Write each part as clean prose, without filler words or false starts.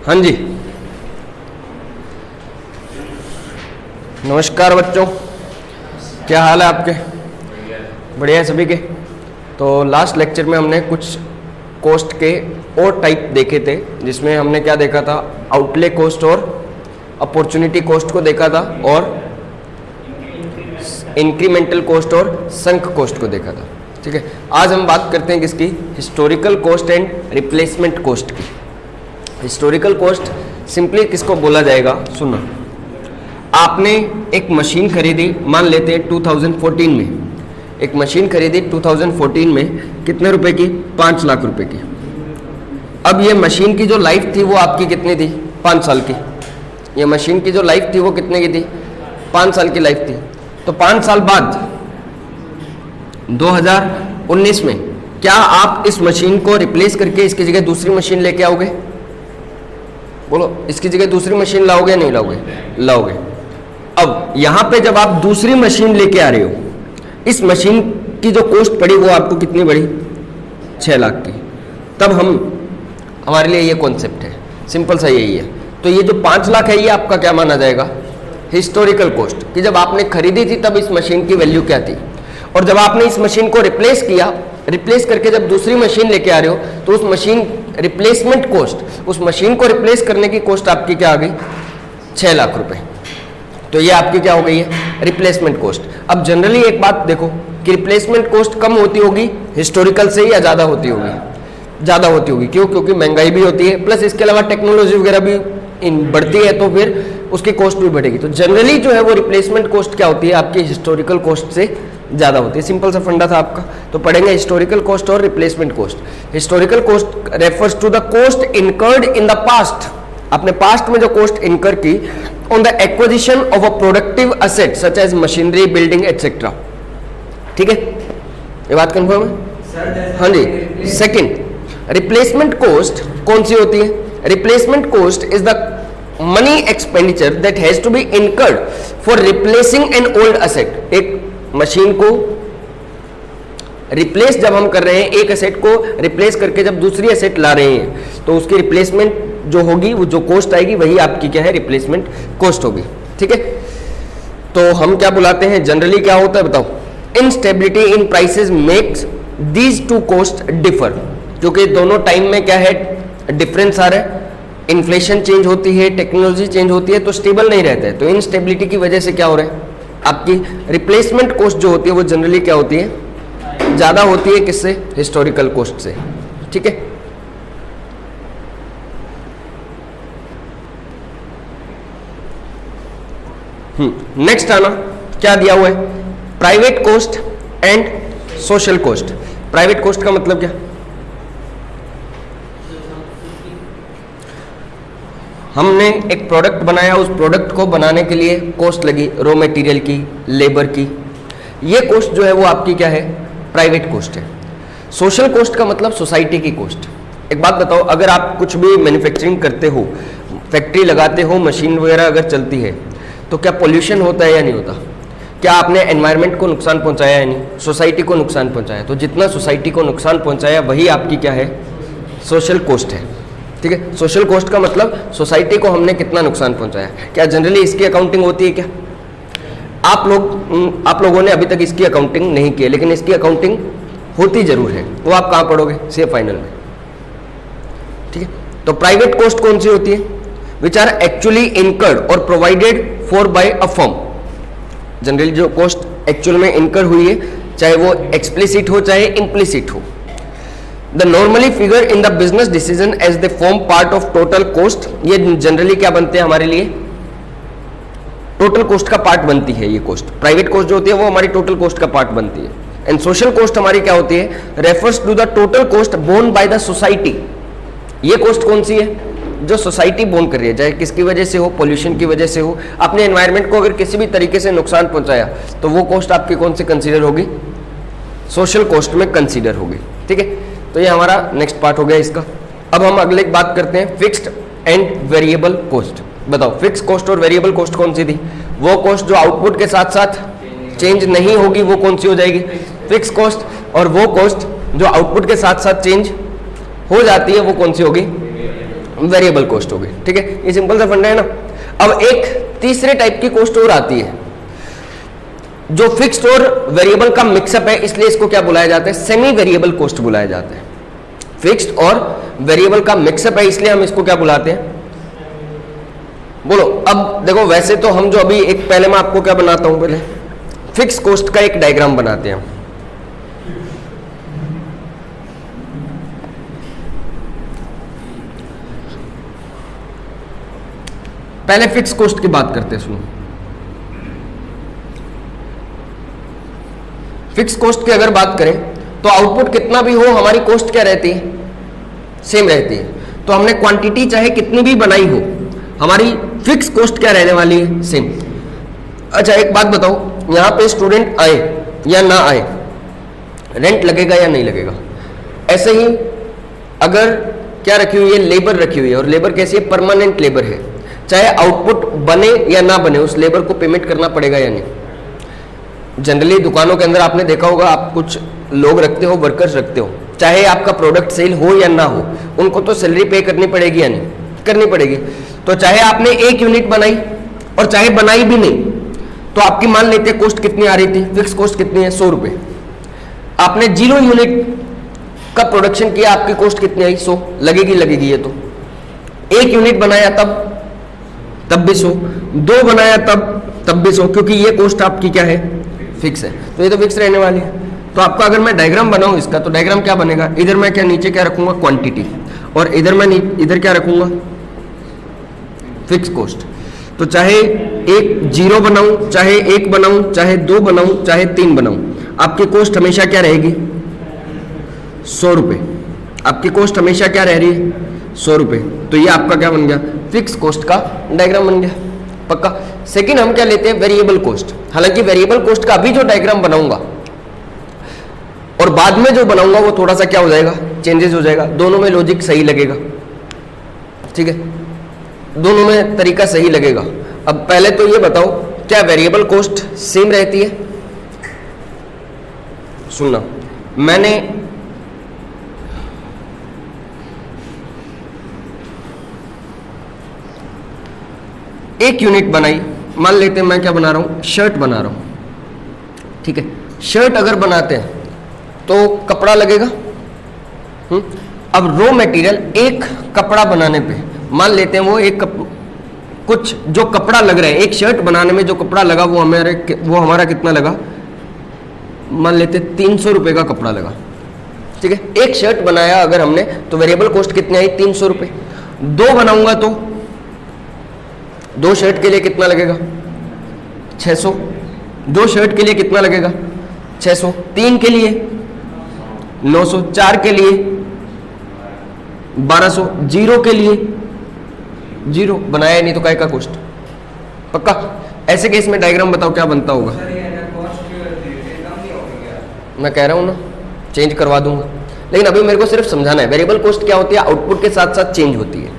हाँ जी, नमस्कार बच्चों, क्या हाल है आपके? बढ़िया है सभी के। तो लास्ट लेक्चर में हमने कुछ कॉस्ट के और टाइप देखे थे, जिसमें हमने क्या देखा था, आउटले कॉस्ट और अपॉर्चुनिटी कॉस्ट को देखा था, और इंक्रीमेंटल कॉस्ट और संक कॉस्ट को देखा था। ठीक है, आज हम बात करते हैं किसकी? Historical cost and replacement cost की। हिस्टोरिकल कॉस्ट सिंपली किसको बोला जाएगा? सुनो, आपने एक मशीन खरीदी, मान लेते हैं 2014 में एक मशीन खरीदी 2014 में, कितने रुपए की? 5 लाख रुपए की। अब ये मशीन की जो लाइफ थी वो आपकी कितनी थी? 5 साल की। ये मशीन की जो लाइफ थी वो कितने की थी? 5 साल की लाइफ थी। तो 5 साल बाद 2019 में क्या आप इस मशीन को रिप्लेस करके इसकी जगह दूसरी मशीन लेके आओगे? बोलो, इसकी जगह दूसरी मशीन लाओगे नहीं लाओगे? लाओगे। अब यहां पे जब आप दूसरी मशीन लेके आ रहे हो, इस मशीन की जो कॉस्ट पड़ी वो आपको कितनी पड़ी? 6 लाख की। तब हमारे लिए ये कॉन्सेप्ट है, सिंपल सा यही है। तो ये जो 5 लाख है ये आपका क्या माना जाएगा? हिस्टोरिकल कॉस्ट, कि जब आपने खरीदी थी तब इस मशीन की वैल्यू क्या थी, और जब आपने इस मशीन को रिप्लेस किया, रिप्लेस करके जब दूसरी मशीन लेके आ रहे हो, तो उस मशीन रिप्लेसमेंट कॉस्ट, उस मशीन को रिप्लेस करने की कॉस्ट आपकी क्या आ गई? 6 लाख रुपए। तो ये आपकी क्या हो गई है? Replacement cost. अब जनरली एक बात देखो कि रिप्लेसमेंट कॉस्ट कम होती होगी हिस्टोरिकल से या ज़्यादा होती होगी? ज़्यादा होती होगी। क्यों? क्योंकि महंगाई भी होती है, प्लस इसके अलावा टेक्नोलॉजी वगैरह भी बढ़ती है, तो फिर उसकी कॉस्ट भी बढ़ेगी। तो जनरली जो है वो रिप्लेसमेंट कॉस्ट क्या होती है? आपकी हिस्टोरिकल कॉस्ट से ज़्यादा होती है। सिंपल सा फंडा था आपका। तो पढ़ेंगे हिस्टोरिकल कॉस्ट और replacement cost. Historical cost refers to the cost incurred in the past, आपने पास्ट में जो कॉस्ट इनकर की on the acquisition of a productive asset such as machinery, building etcetera. ठीक है, ये बात कंफर्म है? हाँ जी। सेकंड, रिप्लेसमेंट कॉस्ट कौन सी होती है? Replacement cost is the money expenditure that has to be incurred for replacing an old asset. एक मशीन को रिप्लेस जब हम कर रहे हैं, एक एसेट को रिप्लेस करके जब दूसरी एसेट ला रहे हैं, तो उसकी रिप्लेसमेंट जो होगी, वो जो कॉस्ट आएगी, वही आपकी क्या है? रिप्लेसमेंट कॉस्ट होगी। ठीक है, तो हम क्या बुलाते हैं जनरली? क्या होता है बताओ? Instability in prices makes these two cost differ, क्योंकि दोनों टाइम में क्या है? डिफरेंस आ रहा है, इन्फ्लेशन चेंज होती है, टेक्नोलॉजी चेंज होती है, तो स्टेबल नहीं रहता है। तो इनस्टेबिलिटी की वजह से क्या हो रहा है? आपकी रिप्लेसमेंट कॉस्ट जो होती है वो जनरली क्या होती है? ज़्यादा होती है। किससे? हिस्टोरिकल कॉस्ट से। ठीक है, नेक्स्ट आना, क्या दिया हुआ है? Private cost and social cost. Private cost का मतलब क्या? हमने एक प्रोडक्ट बनाया, उस प्रोडक्ट को बनाने के लिए कॉस्ट लगी, रॉ मटेरियल की, लेबर की। ये कॉस्ट जो है वो आपकी क्या है? प्राइवेट कॉस्ट है। सोशल कॉस्ट का मतलब सोसाइटी की कॉस्ट। एक बात बताओ, अगर आप कुछ भी मैन्युफैक्चरिंग करते हो, फैक्ट्री लगाते हो, मशीन वगैरह अगर चलती है, तो क्या पोल्यूशन होता है या नहीं होता? क्या आपने एनवायरनमेंट को नुकसान पहुंचाया या नहीं? सोसाइटी को नुकसान पहुंचाया। तो जितना सोसाइटी को नुकसान पहुंचाया वही आपकी क्या है? सोशल कॉस्ट है। ठीक है, सोशल कॉस्ट का मतलब सोसाइटी को हमने कितना नुकसान पहुंचाया। क्या जनरली इसकी अकाउंटिंग होती है क्या? आप लोगों ने अभी तक इसकी अकाउंटिंग नहीं की है, लेकिन इसकी अकाउंटिंग होती जरूर है। वो आप कहाँ पढ़ोगे? सी फाइनल में। ठीक है, तो प्राइवेट कॉस्ट कौन सी होती है? विच आर एक्चुअली इनकर्ड और provided for by a firm. Generally जो कॉस्ट एक्चुअल में इनकर हुई है, चाहे वो एक्सप्लिसिट हो चाहे इम्प्लिसिट हो, the normally figure in the business decision as the form part of total cost. ये जनरली क्या बनते हैं हमारे लिए? टोटल कॉस्ट का पार्ट बनती है ये कॉस्ट। प्राइवेट कॉस्ट जो होती है वो हमारी टोटल कॉस्ट का पार्ट बनती है। एंड सोशल कॉस्ट हमारी क्या होती है? Refers to the total cost borne by the society. ये कॉस्ट कौन सी है? जो सोसाइटी बोर्न कर रही है, चाहे किसकी वजह से हो, पोल्यूशन की वजह से हो, अपने एनवायरनमेंट को अगर किसी भी तरीके से नुकसान पहुंचाया, तो वो कॉस्ट आपकी कौन सी कंसीडर होगी? सोशल कॉस्ट में कंसीडर होगी। ठीक है, तो ये हमारा नेक्स्ट पार्ट हो गया इसका। अब हम अगले बात करते हैं फिक्स्ड एंड वेरिएबल कॉस्ट। बताओ, फिक्स कॉस्ट और वेरिएबल कॉस्ट कौन सी थी? वो कॉस्ट जो आउटपुट के साथ साथ चेंज नहीं होगी, वो कौन सी हो जाएगी? Fix cost. और वो कॉस्ट जो आउटपुट के साथ साथ चेंज हो जाती है, वो कौन सी होगी? वेरिएबल कॉस्ट हो गई। ठीक है, ये सिंपल सा फंडा है ना। अब एक तीसरे टाइप की कॉस्ट और आती है जो फिक्स्ड और वेरिएबल का मिक्सअप है, इसलिए इसको क्या बुलाया जाता है? सेमी वेरिएबल कॉस्ट बुलाया जाता है। फिक्स्ड और वेरिएबल का मिक्सअप है, इसलिए हम इसको क्या बुलाते हैं? बोलो। अब देखो, वैसे तो हम जो अभी एक पहले मैं आपको क्या बनाता हूं, पहले फिक्स कॉस्ट का एक डायग्राम बनाते हैं। पहले फिक्स कॉस्ट की बात करते हैं। सुनो, फिक्स कॉस्ट की अगर बात करें तो आउटपुट कितना भी हो, हमारी कॉस्ट क्या रहती है? सेम रहती है। तो हमने क्वांटिटी चाहे कितनी भी बनाई हो, हमारी फिक्स कॉस्ट क्या रहने वाली है? सेम। अच्छा, एक बात बताओ, यहां पे स्टूडेंट आए या ना आए, रेंट लगेगा या नहीं लगेगा? ऐसे ही अगर क्या रखी हुई है? लेबर रखी हुई है, और लेबर कैसी है? परमानेंट लेबर है। चाहे आउटपुट बने या ना बने, उस लेबर को पेमेंट करना पड़ेगा या नहीं? जनरली दुकानों के अंदर आपने देखा होगा, आप कुछ लोग रखते हो, वर्कर्स रखते हो, चाहे आपका प्रोडक्ट सेल हो या ना हो, उनको तो सैलरी पे करनी पड़ेगी या नहीं? करनी पड़ेगी। तो चाहे आपने एक यूनिट बनाई और चाहे बनाई भी नहीं, तो आपकी मान लेते हैं कॉस्ट कितनी आ रही थी? फिक्स कॉस्ट कितनी है? 100 रुपए। आपने 0 यूनिट का प्रोडक्शन किया, आपकी कॉस्ट कितनी आई? 100। लगेगी लगेगी ये तो। 1 यूनिट बनाया तब भी 100, 2 बनाया तब भी 100, क्योंकि ये कॉस्ट आपकी क्या है? फिक्स है। तो ये तो फिक्स रहने वाली है। तो आपका अगर मैं डायग्राम बनाऊं इसका, तो डायग्राम क्या बनेगा? इधर मैं क्या नीचे क्या रखूंगा? क्वांटिटी, और इधर मैं इधर क्या रखूंगा? Fix cost. तो चाहे एक 0 बनाऊं, चाहे 1 बनाऊं, चाहे 2 बनाऊं, चाहे 3 बनाऊं, आपकी कॉस्ट हमेशा क्या रहेगी? 100 रुपए। आपकी कॉस्ट हमेशा क्या रह रही है? 100 रुपए। तो ये आपका क्या बन गया? फिक्स कॉस्ट का डायग्राम बन गया। पक्का। सेकंड हम क्या लेते हैं? Variable cost. हालांकि वेरिएबल कॉस्ट का अभी जो डायग्राम बनाऊंगा और बाद में जो बनाऊंगा वो थोड़ा सा क्या हो जाएगा? चेंजेस हो जाएगा। दोनों में लॉजिक सही लगेगा। ठीक है, दोनों में तरीका सही लगेगा। अब पहले तो ये बताओ, क्या वेरिएबल कॉस्ट सेम रहती है? सुनना, मैंने एक यूनिट बनाई, मान लेते हैं मैं क्या बना रहा हूं? शर्ट बना रहा हूं। ठीक है, शर्ट अगर बनाते हैं तो कपड़ा लगेगा। अब रॉ मटेरियल एक कपड़ा बनाने पे मान लेते हैं वो कुछ जो कपड़ा लग रहा है, एक शर्ट बनाने में जो कपड़ा लगा वो हमारा कितना लगा? मान लेते 300 रुपए का कपड़ा लगा। ठीक है, एक शर्ट बनाया अगर हमने, तो वेरिएबल कॉस्ट कितनी आई? 300 रुपए। 2 बनाऊंगा तो 2 शर्ट के लिए कितना लगेगा? 600। 2 शर्ट के लिए कितना लगेगा? 600। 3 के लिए 900। 4 के लिए 1200। 0 के लिए 0 बनाया नहीं तो काय का कॉस्ट? पक्का। ऐसे केस में डायग्राम बताओ क्या बनता होगा? मैं कह रहा हूं ना, चेंज करवा दूंगा, लेकिन अभी मेरे को सिर्फ समझाना है। वेरिएबल कॉस्ट क्या होती है? आउटपुट के साथ साथ चेंज होती है।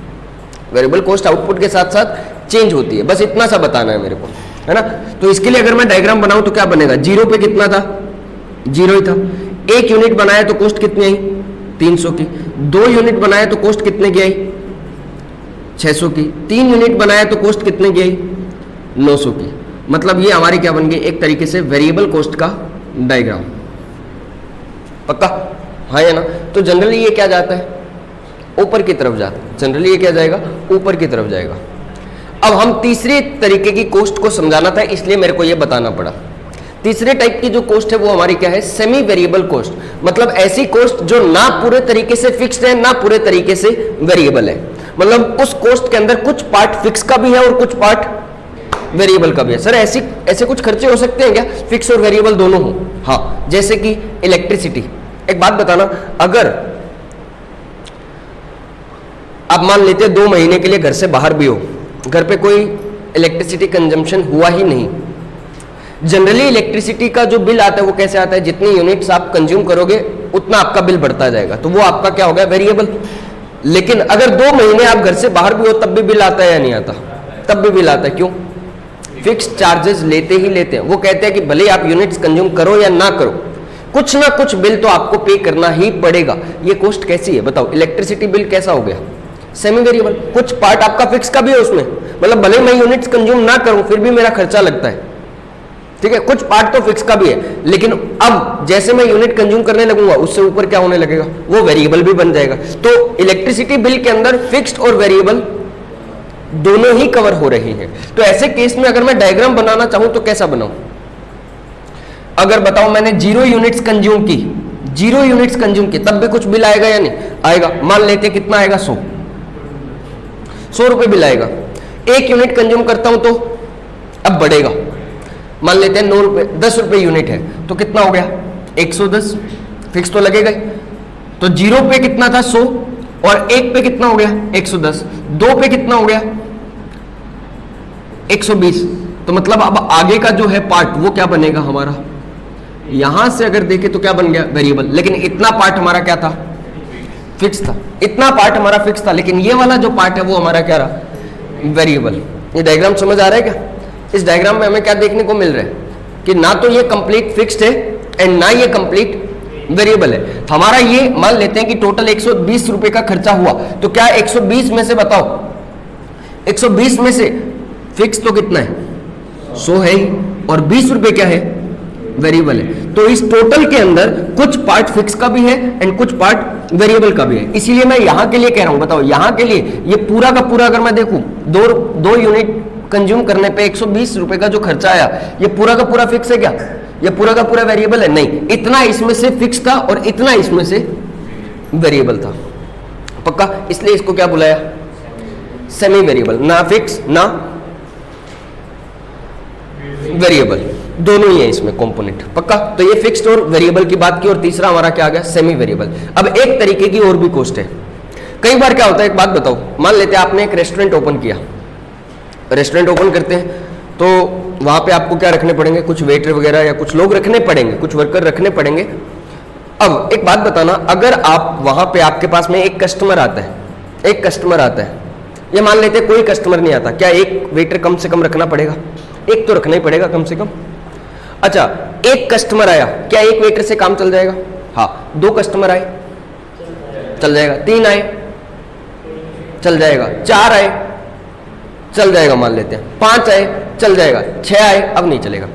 वेरिएबल कॉस्ट आउटपुट के साथ साथ चेंज होती है, बस इतना सा बताना है मेरे को, है ना। तो इसके लिए अगर मैं डायग्राम बनाऊं तो क्या बनेगा? 0 पे कितना था? 0 ही था। 1 यूनिट बनाया तो कॉस्ट कितनी आई? 300 की। 2 यूनिट बनाया तो कॉस्ट कितने की आई? 600 की। 3 यूनिट बनाया तो कॉस्ट कितने की आई? 900 की। मतलब ये हमारी क्या बन गई? एक तरीके से वेरिएबल कॉस्ट का डायग्राम। पक्का? हाँ या ना? तो जनरली ये क्या जाता है? ऊपर की तरफ जाता है। जनरली ये क्या जाएगा? ऊपर की तरफ जाएगा। अब हम तीसरे तरीके की कॉस्ट को समझाना था, इसलिए मेरे को ये बताना पड़ा। तीसरे टाइप की जो कॉस्ट है वो हमारी क्या है? Semi variable cost. मतलब ऐसी कॉस्ट जो ना पूरे तरीके से फिक्स्ड है, ना पूरे तरीके से वेरिएबल है। मतलब उस कॉस्ट के अंदर कुछ पार्ट फिक्स का भी है और कुछ पार्ट वेरिएबल का भी है। सर ऐसे कुछ खर्चे हो सकते हैं क्या फिक्स और वेरिएबल दोनों हो? हाँ, जैसे कि इलेक्ट्रिसिटी। एक बात बताना, अगर आप मान लेते 2 महीने के लिए घर से बाहर भी हो, घर पे कोई इलेक्ट्रिसिटी कंजम्पशन हुआ ही नहीं, जनरली इलेक्ट्रिसिटी का जो बिल आता है वो कैसे आता है? जितनी यूनिट्स आप कंज्यूम करोगे उतना आपका बिल बढ़ता जाएगा, तो वो आपका क्या हो गया? वेरिएबल। लेकिन अगर 2 महीने आप घर से बाहर भी हो तब भी बिल आता है या नहीं आता? तब भी बिल आता है। क्यों? फिक्स चार्जेस लेते ही लेते हैं। वो कहते हैं कि भले आप यूनिट्स कंज्यूम करो या ना करो, कुछ ना कुछ बिल तो आपको पे करना ही पड़ेगा। ये कॉस्ट कैसी है बताओ? इलेक्ट्रिसिटी बिल कैसा हो गया? Semi variable. कुछ पार्ट आपका फिक्स का भी है उसमें, मतलब भले मैं यूनिट्स कंज्यूम ना करूं फिर भी मेरा खर्चा लगता है, ठीक है। कुछ पार्ट तो फिक्स का भी है, लेकिन अब जैसे मैं यूनिट कंज्यूम करने लगूंगा उससे ऊपर क्या होने लगेगा, वो वेरिएबल भी बन जाएगा। तो इलेक्ट्रिसिटी बिल के अंदर फिक्स्ड और वेरिएबल दोनों ही कवर हो रही है। तो ऐसे केस में अगर मैं डायग्राम बनाना चाहूं तो कैसा बनाऊं? अगर बताओ मैंने 0 यूनिट्स कंज्यूम की, 0 यूनिट्स कंज्यूम की, तब भी कुछ बिल आएगा या नहीं आएगा? मान लेते कितना आएगा, 100 रुपए बिल आएगा। 1 यूनिट कंज्यूम करता हूं तो अब बढ़ेगा, मान लेते हैं 9 रुपए, 10 रुपए यूनिट है तो कितना हो गया, 110, फिक्स तो लगेगा ही। तो 0 पे कितना था, 100, और 1 पे कितना हो गया, 110, 2 पे कितना हो गया, 120। तो मतलब अब आगे का जो है पार्ट वो क्या बनेगा हमारा, यहां से अगर देखें तो क्या बन गया, वेरिएबल। लेकिन इतना पार्ट हमारा क्या था, फिक्स था। इतना पार्ट हमारा फिक्स था, लेकिन ये वाला जो पार्ट है वो हमारा क्या रहा, वेरिएबल। ये डायग्राम समझ आ रहा है क्या? इस डायग्राम में हमें क्या देखने को मिल रहा है कि ना तो ये कंप्लीट फिक्स्ड है एंड ना ये कंप्लीट वेरिएबल है। हमारा ये मान लेते हैं कि टोटल 120 रुपए का खर्चा हुआ, तो क्या 120 में से बताओ, 120 में से फिक्स तो कितना है, 100 है ही, और 20 रुपए क्या है, वेरिएबल है। तो इस टोटल के अंदर कुछ पार्ट फिक्स का भी है एंड कुछ पार्ट वेरिएबल का भी है। इसीलिए मैं यहां के लिए कह रहा हूं, बताओ यहां के लिए ये पूरा का पूरा अगर मैं देखूं, दो यूनिट कंज्यूम करने पे 120 रुपए का जो खर्चा आया, ये पूरा का पूरा फिक्स है क्या, ये पूरा का पूरा वेरिएबल है? नहीं, इतना इसमें से फिक्स था और इतना इसमें से वेरिएबल था, पक्का। इसलिए इसको क्या बुलाया, सेमी वेरिएबल, ना फिक्स ना वेरिएबल, दोनों ही है इसमें कंपोनेंट, पक्का। तो ये फिक्स्ड और वेरिएबल की बात की, और तीसरा हमारा क्या आ गया, सेमी वेरिएबल। अब एक तरीके की और भी कॉस्ट है। कई बार क्या होता है, एक बात बताओ, मान लेते हैं आपने एक रेस्टोरेंट ओपन किया, रेस्टोरेंट ओपन करते हैं तो वहां पे आपको क्या रखने पड़ेंगे, कुछ वेटर वगैरह या कुछ लोग रखने पड़ेंगे, कुछ वर्कर रखने पड़ेंगे। अब एक बात बताना, अगर आप वहां पे आपके पास में एक कस्टमर आता है, एक कस्टमर आता है, ये मान लेते हैं कोई कस्टमर नहीं आता, क्या एक वेटर कम से कम रखना पड़ेगा, एक तो रखना ही पड़ेगा कम से कम। अच्छा, एक कस्टमर आया, क्या एक वेटर से काम चल जाएगा? हाँ। 2 कस्टमर आए, चल जाएगा। 3 आए, चल जाएगा। 4 आए, चल जाएगा, मान लेते हैं। 5 आए, चल जाएगा। 6 आए, अब नहीं चलेगा।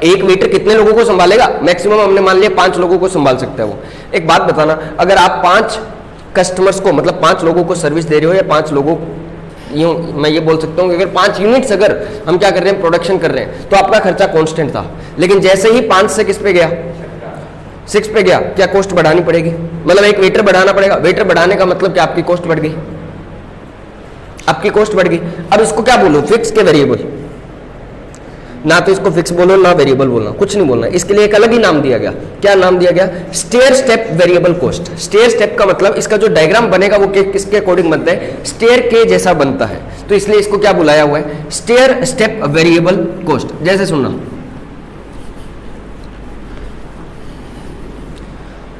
एक वेटर कितने लोगों को संभालेगा? मैक्सिमम हमने मान लिया 5 लोगों को संभाल सकता है वो। एक बात बताना, अगर आप 5 कस्टमर्स को, मतलब 5 लोगों को सर्विस दे रहे हो, या 5 लोगों, यूं मैं ये बोल सकता हूँ कि अगर 5 यूनिट्स अगर हम क्या कर रहे हैं, प्रोडक्शन कर रहे हैं, तो आपका खर्चा कांस्टेंट था। लेकिन जैसे ही 5 से किस पे गया, 6 पे गया, क्या कॉस्ट बढ़ानी पड़ेगी? मतलब एक वेटर बढ़ाना पड़ेगा। वेटर बढ़ाने का मतलब क्या, आपकी कॉस्ट बढ़ गई, आपकी कॉस्ट बढ़ गई। अब इसको क्या बोलो, फिक्स के वेरिएबल? ना तो इसको फिक्स बोलो ना वेरिएबल बोलना, कुछ नहीं बोलना। इसके लिए एक अलग ही नाम दिया गया। क्या नाम दिया गया? Stair step variable cost. Stair step का मतलब, इसका जो डायग्राम बनेगा वो किसके अकॉर्डिंग बनता है, स्टेयर के जैसा बनता है। तो इसलिए इसको क्या बुलाया हुआ है, स्टेयर स्टेप वेरिएबल कॉस्ट। जैसे सुनना,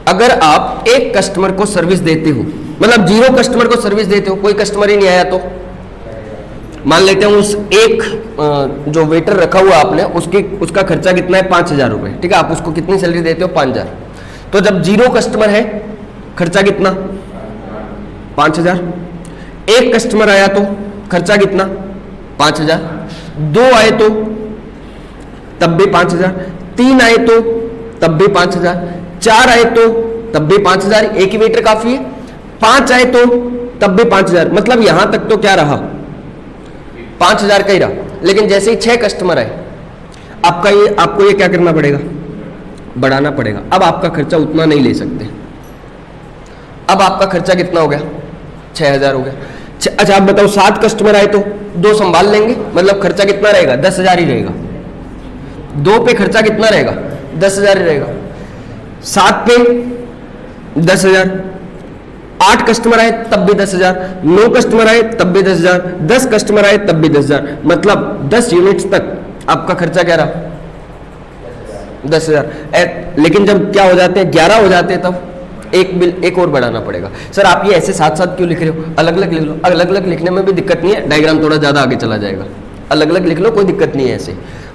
अगर आप एक कस्टमर को सर्विस देते हो, मतलब 0 कस्टमर को सर्विस देते हो, कोई कस्टमर ही नहीं आया, तो मान लेते हैं उस एक जो वेटर रखा हुआ आपने, उसका खर्चा कितना है, 5,000 रुपए, ठीक है। आप उसको कितनी सैलरी देते हो, 5,000। तो जब 0 कस्टमर है, खर्चा कितना, 5,000। एक कस्टमर आया तो खर्चा कितना, 5,000। 2 आए तो तब भी 5,000। 3 आए तो तब भी 5,000। 4 आए तो तब भी 5,000, एक ही वेटर काफी है। 5 आए तो तब भी 5,000, मतलब यहां तक तो क्या रहा, 5,000 का ही रहा। लेकिन जैसे ही 6 कस्टमर आए, आपको ये क्या करना पड़ेगा, बढ़ाना पड़ेगा। अब आपका खर्चा उतना नहीं ले सकते। अब आपका खर्चा कितना हो गया, 6,000 हो गया। अच्छा आप बताओ, 7 कस्टमर आए तो 2 संभाल लेंगे, मतलब खर्चा कितना रहेगा, 10,000 ही रहेगा। 2 पे खर्चा कितना रहेगा, 10,000 ही रहेगा। 7 पे 10,000। 8 कस्टमर आए तब भी 10,000। 9 कस्टमर आए तब भी 10,000। 10 कस्टमर आए तब भी 10,000, मतलब 10 यूनिट्स तक आपका खर्चा क्या रहा, 10,000। लेकिन जब क्या हो जाते हैं, 11 हो जाते हैं, तब एक बिल एक और बढ़ाना पड़ेगा। सर आप ये ऐसे साथ साथ क्यों लिख रहे हो, अलग अलग लिख लो। अलग अलग लिखने में भी दिक्कत नहीं है, डायग्राम थोड़ा ज्यादा आगे चला जाएगा। अलग अलग लिख लो, कोई दिक्कत नहीं है। ऐसे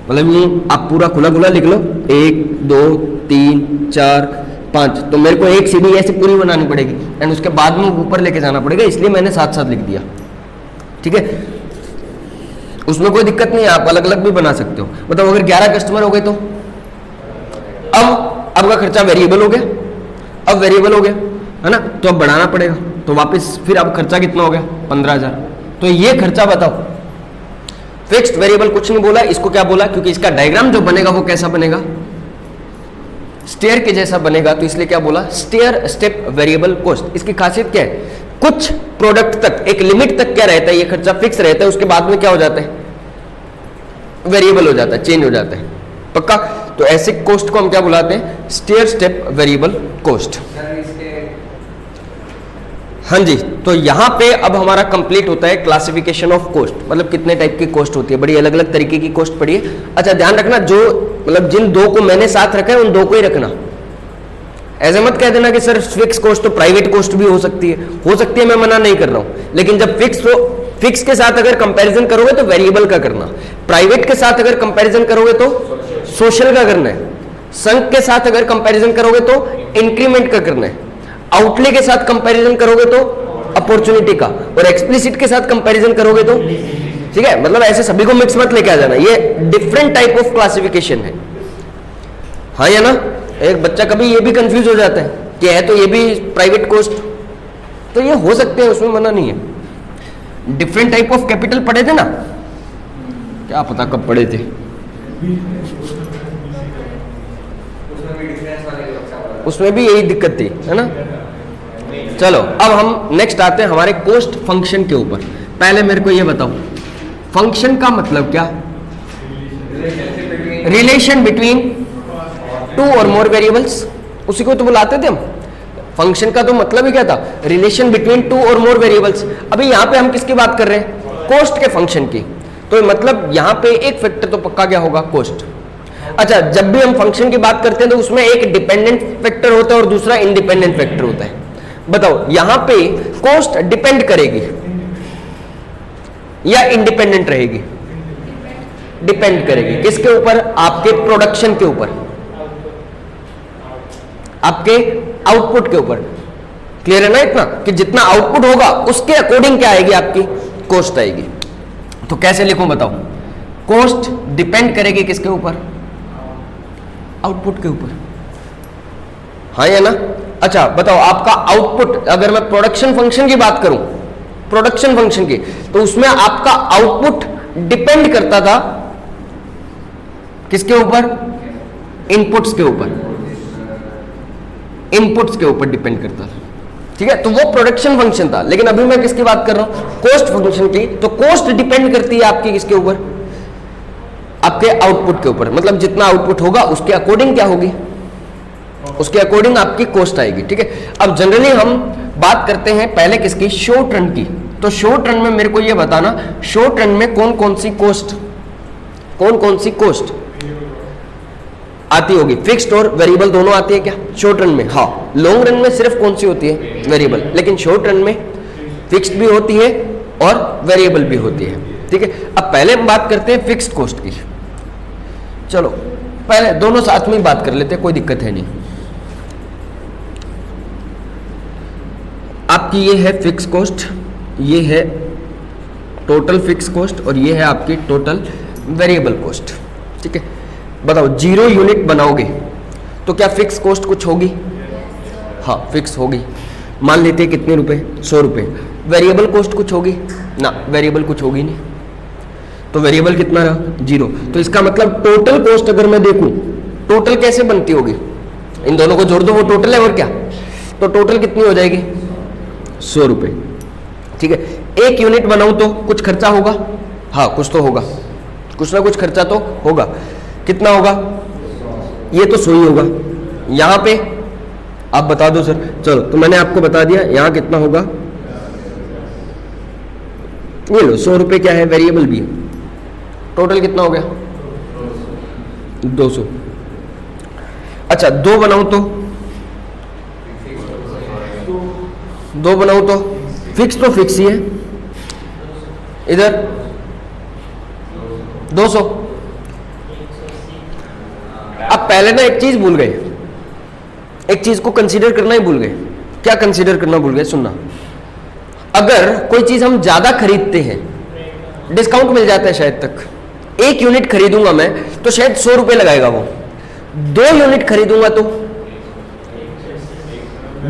मतलब ये आप पूरा खुला खुला लिख लो, 1 2 3 4 5, तो मेरे को एक सीढ़ी ऐसी पूरी बनानी पड़ेगी एंड उसके बाद में ऊपर लेके जाना पड़ेगा, इसलिए मैंने साथ साथ लिख दिया। ठीक है, उसमें कोई दिक्कत नहीं है, आप अलग अलग भी बना सकते हो। मतलब अगर 11 कस्टमर हो गए तो अब आपका खर्चा वेरिएबल हो गया, अब वेरिएबल हो गया है ना, तो अब बढ़ाना पड़ेगा, तो वापस फिर अब खर्चा कितना हो गया 15,000। तो ये खर्चा बताओ, फिक्स्ड वेरिएबल कुछ नहीं बोला, इसको क्या बोला, क्योंकि इसका डायग्राम जो बनेगा वो कैसा बनेगा, स्टेयर के जैसा बनेगा, तो इसलिए क्या बोला, स्टेयर स्टेप वेरिएबल कॉस्ट। इसकी खासियत क्या है, कुछ प्रोडक्ट तक एक लिमिट तक क्या रहता है, ये खर्चा फिक्स रहता है, उसके बाद में क्या हो जाता है, वेरिएबल हो जाता है, चेंज हो जाता है। पक्का? तो ऐसे कॉस्ट को हम क्या बुलाते हैं, स्टेयर स्टेप वेरिएबल कॉस्ट। हाँ जी, तो यहां पे अब हमारा कंप्लीट होता है क्लासिफिकेशन ऑफ कॉस्ट, मतलब कितने टाइप की कॉस्ट होती है, बड़ी अलग अलग तरीके की कॉस्ट पड़ी है। अच्छा ध्यान रखना, जो मतलब जिन दो को मैंने साथ रखा है उन दो को ही रखना, ऐसे मत कह देना कि सर फिक्स कॉस्ट तो प्राइवेट कॉस्ट भी हो सकती है, मैं मना नहीं कर रहा हूं, लेकिन जब फिक्स के साथ अगर कंपैरिजन करोगे तो वेरिएबल का करना, प्राइवेट के साथ अगर कंपैरिजन करोगे तो सोशल का करना है, संक के साथ अगर कंपैरिजन करोगे तो इंक्रीमेंट का करना है, आउटले के साथ कंपैरिजन करोगे तो अपॉर्चुनिटी का, और एक्सप्लिसिट के साथ कंपैरिजन करोगे तो, ठीक है, मतलब ऐसे सभी को मिक्स मत लेके आ जाना, ये डिफरेंट टाइप ऑफ क्लासिफिकेशन है। हाँ या ना, एक बच्चा कभी ये भी कंफ्यूज हो जाता है कि है तो ये भी प्राइवेट कॉस्ट, तो ये हो सकते हैं, उसमें मना नहीं है। डिफरेंट टाइप ऑफ कैपिटल पढ़े थे ना, क्या पता कब पढ़े थे, उसमें भी यही दिक्कत थी, है ना। चलो अब हम नेक्स्ट आते हैं हमारे कॉस्ट फंक्शन के ऊपर। पहले मेरे को ये बताओ, फंक्शन का मतलब क्या, रिलेशन बिटवीन टू और मोर वेरिएबल्स, उसी को तो बुलाते थे हम। फंक्शन का तो मतलब ही क्या था, रिलेशन बिटवीन टू और मोर वेरिएबल्स। अभी यहाँ पे हम किसकी बात कर रहे हैं, कॉस्ट के फंक्शन की, तो मतलब यहाँ पे एक फैक्टर तो पक्का क्या होगा, कॉस्ट। अच्छा, जब भी हम फंक्शन की बात करते हैं तो उसमें एक डिपेंडेंट फैक्टर होता है और दूसरा इंडिपेंडेंट फैक्टर होता है। बताओ यहाँ पे कॉस्ट डिपेंड करेगी या इंडिपेंडेंट रहेगी, डिपेंड करेगी किसके ऊपर, आपके प्रोडक्शन के ऊपर, आपके आउटपुट के ऊपर। क्लियर है ना इतना, कि जितना आउटपुट होगा उसके अकॉर्डिंग क्या आएगी, आपकी कॉस्ट आएगी। तो कैसे लिखूं बताओ, कॉस्ट डिपेंड करेगी किसके ऊपर, आउटपुट के ऊपर। हाँ या ना। अच्छा बताओ, आपका आउटपुट, अगर मैं प्रोडक्शन फंक्शन की बात करूं, प्रोडक्शन फंक्शन की, तो उसमें आपका आउटपुट डिपेंड करता था किसके ऊपर, इनपुट्स के ऊपर, इनपुट्स के ऊपर डिपेंड करता था। ठीक है, तो वो प्रोडक्शन फंक्शन था। लेकिन अभी मैं किसकी बात कर रहा हूं, कॉस्ट फंक्शन की। तो कॉस्ट डिपेंड करती है आपकी किसके ऊपर, आपके आउटपुट के ऊपर। मतलब जितना आउटपुट होगा उसके अकॉर्डिंग क्या होगी, उसके अकॉर्डिंग आपकी कॉस्ट आएगी। ठीक है, अब जनरली हम बात करते हैं पहले किसकी, शॉर्ट रन की। तो शॉर्ट रन में मेरे को ये बताना, शॉर्ट रन में कौन कौन सी कॉस्ट आती होगी, फिक्स्ड और वेरिएबल दोनों आती है क्या शॉर्ट रन में। हाँ, लॉन्ग रन में सिर्फ कौन सी होती है, वेरिएबल, लेकिन शॉर्ट रन में फिक्स्ड भी होती है और वेरिएबल भी होती है। ठीक है, अब पहले हम बात करते हैं फिक्स्ड कॉस्ट की। चलो पहले दोनों साथ में ही बात कर लेते हैं, कोई दिक्कत है नहीं। आपकी ये है फिक्स कॉस्ट, ये है टोटल फिक्स कॉस्ट और ये है आपकी टोटल वेरिएबल कॉस्ट। ठीक है, बताओ 0 यूनिट बनाओगे तो क्या फिक्स कॉस्ट कुछ होगी, हाँ फिक्स होगी। मान लेते हैं कितने रुपए, 100 रुपए। वेरिएबल कॉस्ट कुछ होगी ना, वेरिएबल कुछ होगी नहीं, तो वेरिएबल कितना रहा, 0। तो इसका मतलब टोटल कॉस्ट अगर मैं देखूं, टोटल कैसे बनती होगी, इन दोनों को जोड़ दो वो टोटल है, और क्या, तो टोटल कितनी हो जाएगी, 100 रुपए। ठीक है, 1 यूनिट बनाऊं तो कुछ खर्चा होगा, हाँ कुछ तो होगा, कुछ ना कुछ खर्चा तो होगा। कितना होगा, ये तो 100 ही होगा। यहां पे आप बता दो सर, चलो तो मैंने आपको बता दिया, यहां कितना होगा, ये लो 100 रुपए क्या है, वेरिएबल भी है। टोटल कितना हो गया, 200। अच्छा 2 बनाऊं तो, 2 बनाऊं तो फिक्स ही है, इधर 200। अब पहले ना एक चीज भूल गए, एक चीज को कंसीडर करना ही भूल गए। क्या कंसीडर करना भूल गए? सुनना, अगर कोई चीज हम ज्यादा खरीदते हैं, डिस्काउंट मिल जाता है शायद तक, 1 यूनिट खरीदूंगा मैं तो शायद 100 रुपए लगाएगा वो, 2 यूनिट खरीदूंगा तो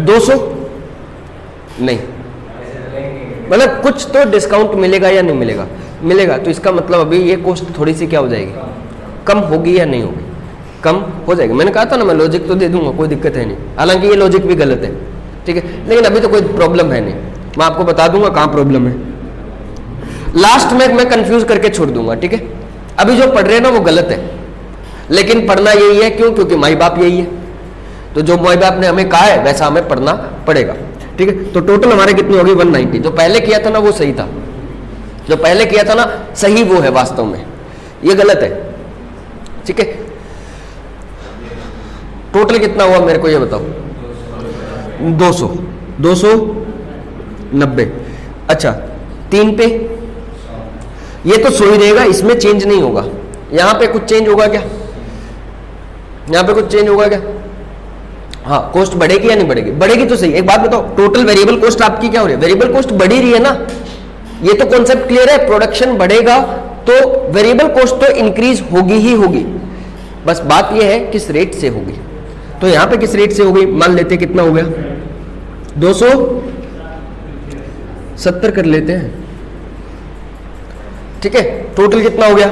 200 नहीं, मतलब कुछ तो डिस्काउंट मिलेगा या नहीं मिलेगा? मिलेगा। तो इसका मतलब अभी ये कॉस्ट थोड़ी सी क्या हो जाएगी, कम होगी या नहीं होगी? कम हो जाएगी। मैंने कहा था ना मैं लॉजिक तो दे दूंगा, कोई दिक्कत है नहीं, हालांकि ये लॉजिक भी गलत है, ठीक है, लेकिन अभी तो कोई प्रॉब्लम है नहीं, मैं आपको बता दूंगा कहां प्रॉब्लम है, लास्ट में मैं कंफ्यूज करके छोड़ दूंगा, ठीक है। अभी जो पढ़ रहे हैं ना वो गलत है, लेकिन पढ़ना यही है, क्यों? क्योंकि माई बाप यही है, तो जो माई बाप ने हमें कहा है वैसा हमें पढ़ना पड़ेगा, ठीक है। तो टोटल हमारे कितनी होगी? 190। जो पहले किया था ना वो सही था, जो पहले किया था ना सही वो है वास्तव में, ये गलत है, ठीक है। टोटल कितना हुआ मेरे को ये बताओ? 200, 290। अच्छा 3 पे ये तो सो ही रहेगा, इसमें चेंज नहीं होगा। यहां पे कुछ चेंज होगा क्या? यहां पे कुछ चेंज होगा क्या? हाँ, कॉस्ट बढ़ेगी या नहीं बढ़ेगी? बढ़ेगी तो सही। एक बात बताओ, टोटल वेरिएबल कॉस्ट आपकी क्या हो रही है? वेरिएबल कॉस्ट बढ़ी रही है ना, ये तो कॉन्सेप्ट क्लियर है। प्रोडक्शन बढ़ेगा तो वेरिएबल कॉस्ट तो इंक्रीज होगी ही होगी, बस बात ये है किस रेट से होगी। तो यहां पे किस रेट से होगी? मान लेते कितना हो गया, 270 कर लेते हैं, ठीक है। टोटल कितना हो गया?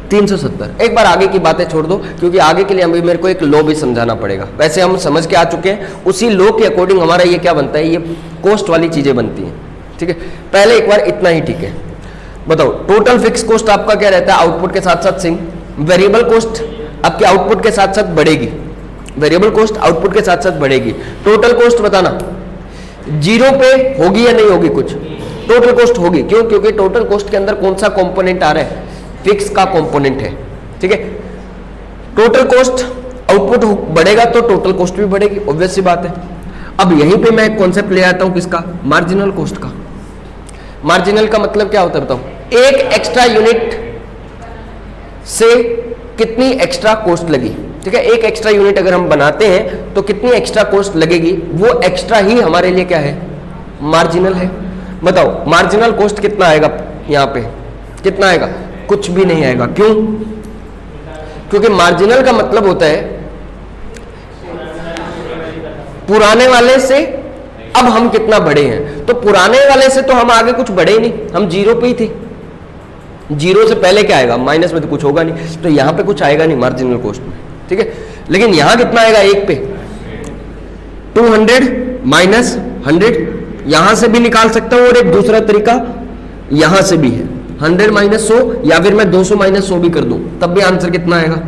370। एक बार आगे की बातें छोड़ दो, क्योंकि आगे के लिए अभी मेरे को एक लॉ भी समझाना पड़ेगा। वैसे हम समझ के आ चुके हैं, उसी लॉ के अकॉर्डिंग हमारा ये क्या बनता है, ये कॉस्ट वाली चीजें बनती हैं, ठीक है। पहले एक बार इतना ही, ठीक है। बताओ, टोटल फिक्स कॉस्ट आपका क्या रहता है? आउटपुट के साथ साथ सिंक। वेरिएबल कॉस्ट आपके आउटपुट के साथ साथ बढ़ेगी, वेरिएबल कॉस्ट आउटपुट के साथ साथ बढ़ेगी। टोटल कॉस्ट बताना, 0 पे होगी या नहीं होगी? कुछ टोटल कॉस्ट होगी, क्यों? क्योंकि टोटल कॉस्ट के अंदर कौन सा कंपोनेंट आ रहा है? फिक्स का कंपोनेंट है, ठीक है। टोटल कॉस्ट आउटपुट बढ़ेगा तो टोटल कॉस्ट भी बढ़ेगी, ऑब्वियस सी बात है। अब यहीं पे मैं एक कॉन्सेप्ट ले आता हूं, किसका? मार्जिनल कॉस्ट का। मार्जिनल का मतलब क्या होता है बताओ? एक एक्स्ट्रा यूनिट से कितनी एक्स्ट्रा कॉस्ट लगी, ठीक है। एक एक्स्ट्रा यूनिट अगर हम बनाते हैं तो कितनी एक्स्ट्रा कॉस्ट लगेगी, वो एक्स्ट्रा ही हमारे लिए क्या है? मार्जिनल है। बताओ मार्जिनल कॉस्ट कितना आएगा? यहां पे कितना आएगा? कुछ भी नहीं आएगा। क्यों? क्योंकि मार्जिनल का मतलब होता है पुराने वाले से अब हम कितना बढ़े हैं। तो पुराने वाले से तो हम आगे कुछ बढ़े ही नहीं, हम 0 पे ही थे। 0 से पहले क्या आएगा? माइनस में तो कुछ होगा नहीं, तो यहां पे कुछ आएगा नहीं मार्जिनल कॉस्ट में, ठीक है। लेकिन यहां कितना आएगा? 1 पे 200 माइनस 100, यहां से भी निकाल सकता हूं, और एक दूसरा तरीका यहां से भी है, 100 माइनस 100, या फिर मैं 200 माइनस 100 भी कर दूं, तब भी आंसर कितना आएगा?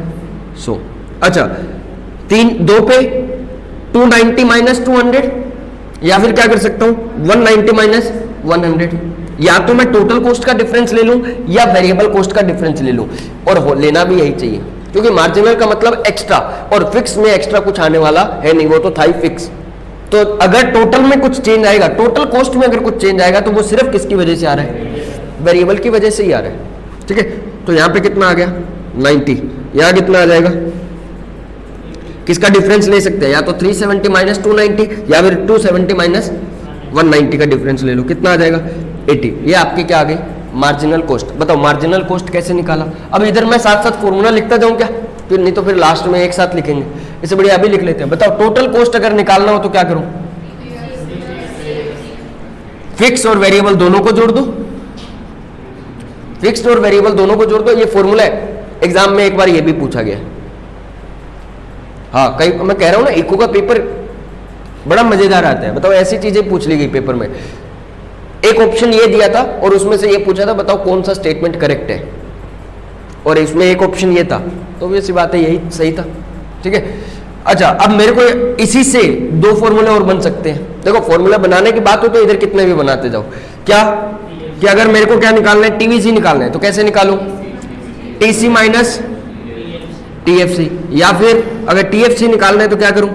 100। अच्छा 2 पे 290 माइनस 200, या फिर क्या कर सकता हूं? 190 माइनस 100। या तो मैं टोटल कॉस्ट का डिफरेंस ले लूं या वेरिएबल कॉस्ट का डिफरेंस ले लूं, और लेना भी यही चाहिए, क्योंकि मार्जिनल का मतलब एक्स्ट्रा, और फिक्स में एक्स्ट्रा कुछ आने वाला है नहीं, वो तो था ही फिक्स। तो अगर टोटल में कुछ चेंज आएगा, टोटल कॉस्ट में अगर कुछ चेंज आएगा, तो वो सिर्फ किसकी वजह से आ रहा है? वेरिएबल की वजह से ही आ रहा है, ठीक है। तो यहां पे कितना आ गया? 90। यहां कितना आ जाएगा? किसका डिफरेंस ले सकते हैं? या तो 370 माइनस 290, या फिर 270 माइनस 190 का डिफरेंस ले लो, कितना आ जाएगा? 80। ये आपकी क्या आ गई? Marginal cost. बताओ मार्जिनल कॉस्ट कैसे निकाला? अब इधर मैं साथ साथ फॉर्मूला लिखता जाऊं क्या? फिर नहीं तो फिर लास्ट में एक साथ लिखेंगे, इससे बढ़िया अभी लिख लेते हैं। बताओ टोटल कॉस्ट अगर निकालना हो तो क्या करूं? फिक्स और वेरिएबल दोनों को जोड़ दो, फिक्स्ड और वेरिएबल दोनों को जोड़ दो। ये फॉर्मूला है, एग्जाम में एक बार ये भी पूछा गया। हाँ, कई मैं कह रहा हूं ना, इको का पेपर बड़ा मजेदार आता है। बताओ ऐसी चीजें पूछ ली गई पेपर में, एक ऑप्शन ये दिया था और उसमें से ये पूछा था बताओ कौन सा स्टेटमेंट करेक्ट है, और इसमें एक ऑप्शन ये था, तो वैसी बात है यही सही था, ठीक है। अच्छा अब मेरे को इसी से 2 फॉर्मूले और बन सकते हैं। देखो फॉर्मूला बनाने की बात हो तो इधर कितने भी बनाते जाओ। क्या कि अगर मेरे को क्या निकालना है? टीवीसी निकालना है, तो कैसे निकालूं? टीसी माइनस टीएफसी, या फिर अगर टीएफसी निकालना है तो क्या करूं?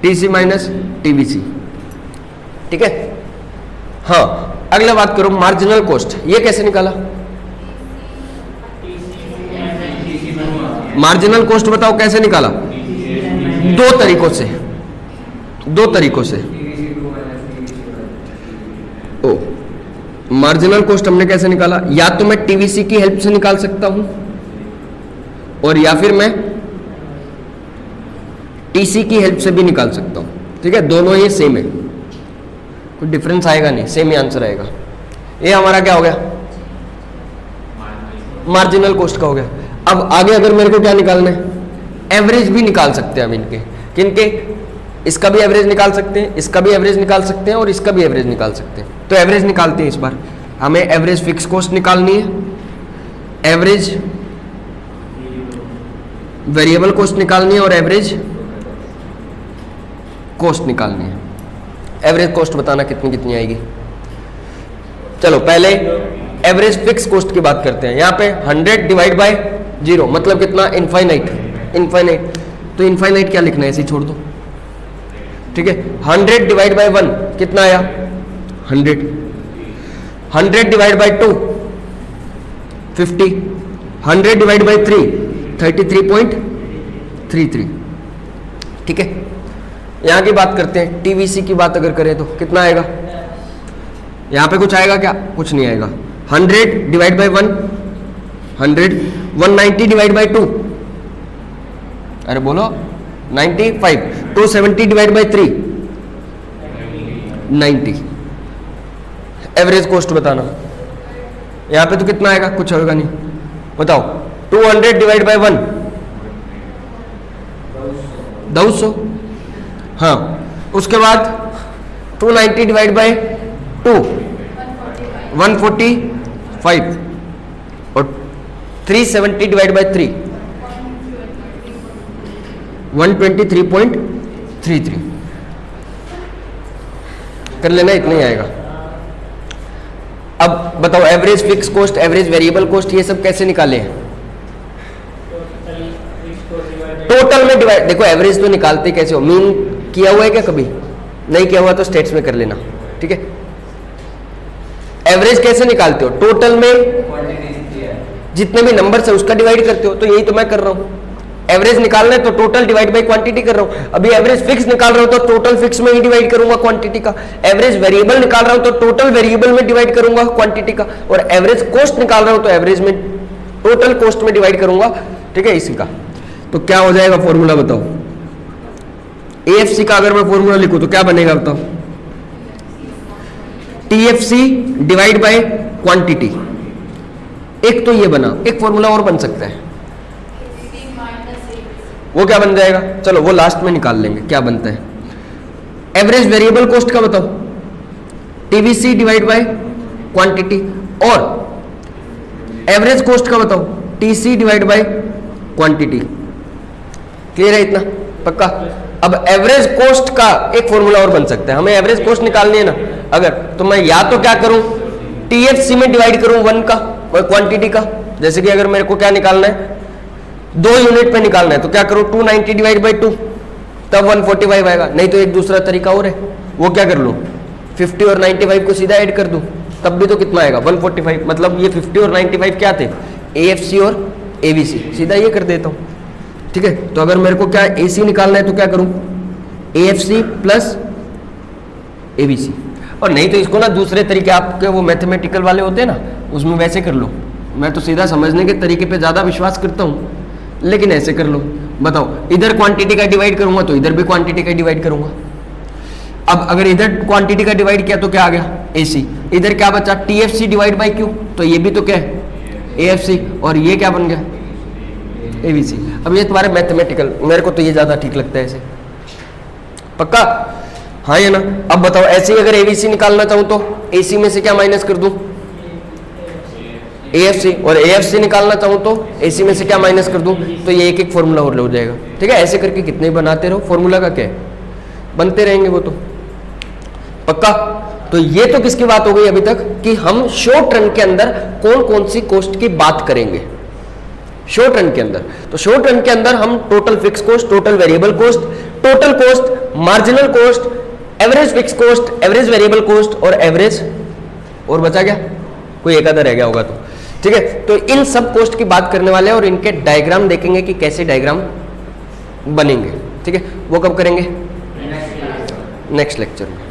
टीसी माइनस टीवीसी, ठीक है। हाँ अगला बात करो मार्जिनल कॉस्ट, ये कैसे निकाला? मार्जिनल कॉस्ट बताओ कैसे निकाला? दो तरीकों से। ओ मार्जिनल कॉस्ट हमने कैसे निकाला? या तो मैं टीवीसी की हेल्प से निकाल सकता हूं और या फिर मैं टीसी की हेल्प से भी निकाल सकता हूं। ठीक है, दोनों ये सेम है, कोई डिफरेंस आएगा नहीं, सेम ही आंसर आएगा। ये हमारा क्या हो गया? मार्जिनल कॉस्ट का हो गया। अब आगे अगर मेरे को क्या निकालना है? एवरेज भी निकाल सकते हैं हम इनके, किनके? इसका भी एवरेज निकाल सकते हैं, इसका भी एवरेज निकाल सकते हैं और इसका भी एवरेज निकाल सकते हैं। तो एवरेज निकालते हैं। इस बार हमें एवरेज फिक्स कॉस्ट निकालनी है, एवरेज वेरिएबल कॉस्ट निकालनी है और एवरेज कॉस्ट निकालनी है। एवरेज कॉस्ट बताना कितनी कितनी आएगी। चलो पहले एवरेज फिक्स कॉस्ट की बात करते हैं। यहां पे 100 डिवाइड बाय 0 मतलब कितना? इनफाइनाइट। तो इनफाइनाइट क्या लिखना है? ऐसे ही छोड़ दो। ठीक है, 100 डिवाइड बाय 1 कितना आया? 100। 100 डिवाइड बाय 2 50। 100 divide by 3 33.33। ठीक है, यहां की बात करते हैं। टीवीसी की बात अगर करें तो कितना आएगा? यहां पे कुछ आएगा क्या? कुछ नहीं आएगा। 100 डिवाइड बाय 1 100। 190 डिवाइड बाय 2, अरे बोलो 95। 270 डिवाइड बाय 3 90। एवरेज कॉस्ट बताना। यहां पे तो कितना आएगा? कुछ होगा नहीं, बताओ। 200 डिवाइड बाय 1 200। हाँ, उसके बाद 290 डिवाइड बाय 2 145 और 370 डिवाइड बाय 3 123.33। कर लेना, इतना ही आएगा। अब बताओ average fix cost, average variable cost, ये सब कैसे निकाले हैं? टोटल में डिवाइड। देखो एवरेज तो निकालते कैसे हो? मीन किया हुआ है क्या कभी? नहीं किया हुआ तो स्टेट्स में कर लेना। ठीक है, एवरेज कैसे निकालते हो? टोटल में जितने भी नंबर्स है उसका डिवाइड करते हो। तो यही तो मैं कर रहा हूं। एवरेज निकालना है तो टोटल डिवाइड बाय क्वांटिटी कर रहा हूं। अभी एवरेज फिक्स निकाल रहा हूं तो टोटल फिक्स में ही डिवाइड करूंगा क्वांटिटी का। एवरेज वेरिएबल निकाल रहा हूं तो टोटल वेरिएबल में डिवाइड करूंगा क्वांटिटी का। और एवरेज कॉस्ट निकाल रहा हूं तो एवरेज में टोटल कॉस्ट में डिवाइड करूंगा। ठीक है, इसी का तो क्या हो जाएगा फॉर्मूला बताओ? एएफसी का अगर मैं फॉर्मूला लिखूं तो क्या बनेगा बताओ? TFC divide by quantity. एक तो ये बना, एक फॉर्मूला और बन सकता है, वो क्या बन जाएगा? चलो वो लास्ट में निकाल लेंगे क्या बनता है। एवरेज वेरिएबल कॉस्ट का बताओ? TVC divide by quantity. और एवरेज कॉस्ट का बताओ? TC divide by quantity. Clear है इतना? पक्का? अब एवरेज कॉस्ट का एक फॉर्मूला और बन सकता है। हमें एवरेज कॉस्ट निकालनी है ना अगर, तो मैं या तो क्या करूं? टीएफसी में डिवाइड करूं 1 का और क्वांटिटी का। जैसे कि अगर मेरे को क्या निकालना है? 2 यूनिट पे निकालना है तो क्या करूं? 290 डिवाइड बाई 2 तब 145 आएगा। नहीं तो एक दूसरा तरीका और है, वो क्या कर लूं? 50 और 95 को सीधा ऐड कर दूं, तब भी तो कितना आएगा? 145। मतलब ये 50 और 95 क्या थे? एएफसी और एबीसी। सीधा ये कर देता हूं। ठीक है, तो अगर मेरे को क्या एसी निकालना है तो क्या करूं? AFC plus ABC. और नहीं तो इसको ना दूसरे तरीके, आपके वो मैथमेटिकल वाले होते हैं ना, उसमें वैसे कर लो। मैं तो सीधा समझने के तरीके पे ज़्यादा विश्वास करता हूँ, लेकिन ऐसे कर लो। बताओ, इधर क्वांटिटी का डिवाइड करूंगा तो इधर भी क्वांटिटी का डिवाइड करूंगा। अब अगर इधर क्वांटिटी का डिवाइड किया तो क्या आ गया? एसी। इधर क्या बचा? TFC divide by Q. तो ये भी तो क्या है? एएफसी। और ये क्या बन गया? एबीसी। अब ये तुम्हारे मैथमेटिकल, मेरे को तो ये ज़्यादा ठीक लगता है ऐसे। पक्का? हाँ या ना? अब बताओ, ऐसे ही अगर एबीसी निकालना चाहूँ तो एसी में से क्या माइनस कर दूं? एएफसी। और एएफसी निकालना चाहूँ तो एसी में से क्या माइनस कर दूं? तो ये एक एक फॉर्मूला और हो जाएगा। ठीक है, ऐसे करके कितने बनाते रहो, फॉर्मूला का क्या है, बनते रहेंगे वो तो। पक्का? तो ये तो किसकी बात हो गई अभी तक कि हम शॉर्ट रन के अंदर कौन कौन सी कॉस्ट की बात करेंगे शॉर्ट रन के अंदर। तो शॉर्ट रन के अंदर हम total fix cost, total variable cost, total cost, marginal cost, average fix cost, average variable cost और एवरेज, और बचा क्या? कोई एक आधा रह गया होगा तो। ठीक है, तो इन सब कॉस्ट की बात करने वाले हैं और इनके डायग्राम देखेंगे कि कैसे डायग्राम बनेंगे। ठीक है, वो कब करेंगे? नेक्स्ट लेक्चर में।